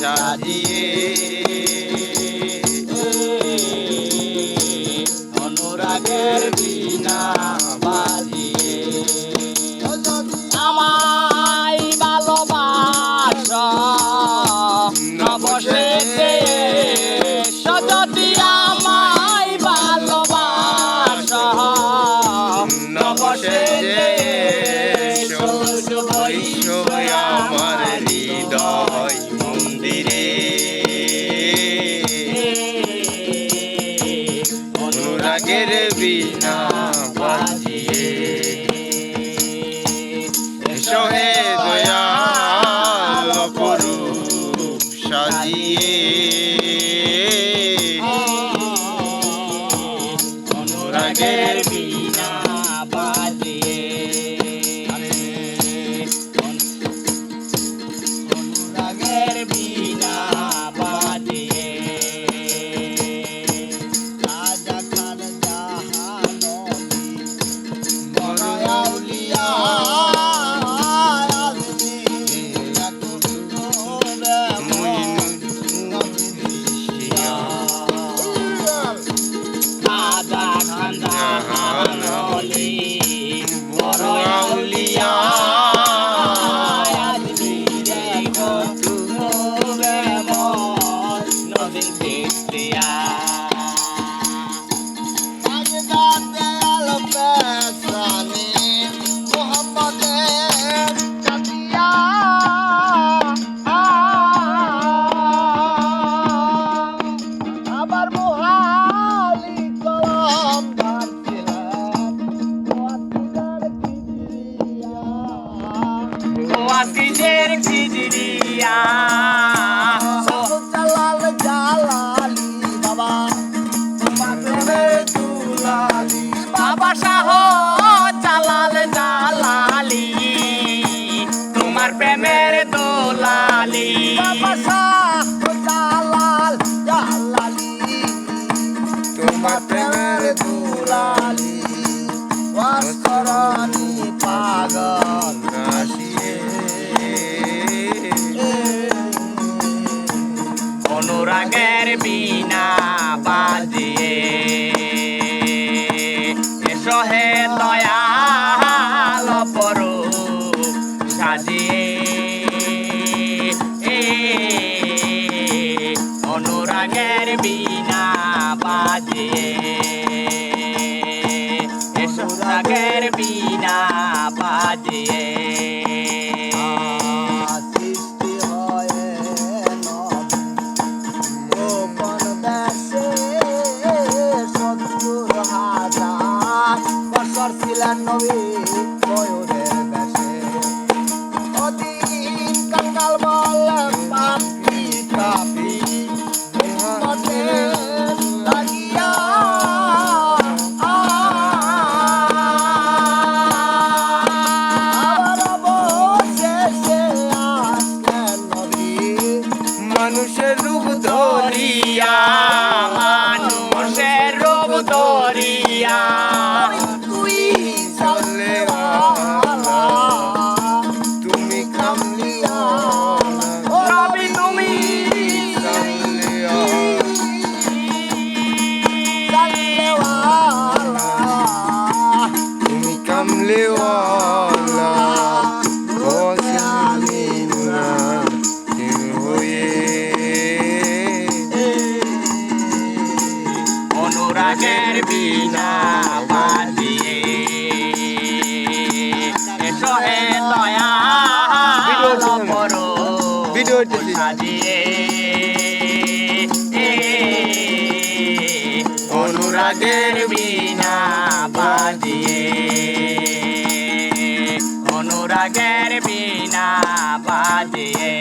সাজিয়ে অনুরাগের বীণা বাজিয়ে আমায় ভালোবাসো নবশেষে যদি আমায় ভালোবাসো নবশেষে আমার হৃদয় মন্দিরে অনুরাগের বীণা বাজিয়ে এসো হে দয়াল অপরূপ সাজিয়ে অনুরাগের বীণা বাজিয়ে অনুরাগের বীণা বাজিয়ে রাজা খান জাহানবী বড় আউলিয়া Waskinjer Kijiriya Jalal Jalali Baba Tumar Dulali Baba Shaho Jalal Jalali Tumar Premer Dulali Baba Shaho Jalal Jalali Tumar Premer Dulali Waskarani Pagal অনুরাগের বীণা বাজিয়ে এসো হে দয়াল অপরূপ সাজিয়ে অনুরাগের বীণা বাজিয়ে এসো অনুরাগের বীণা বাজিয়ে নবী ময়ূরের বেশে অদিন কাঙ্গাল বলে পাপি পাপি মতে লাগিয়া মানুষের রূপ ধরিয়া মানুষের রূপ ধরিয়া অনুরাগের বীণা বাজিয়ে এসো হে দয়াল অপরূপ সাজিয়ে অনুরাগের বীণা বাজিয়ে অনুরাগের বীণা বাজিয়ে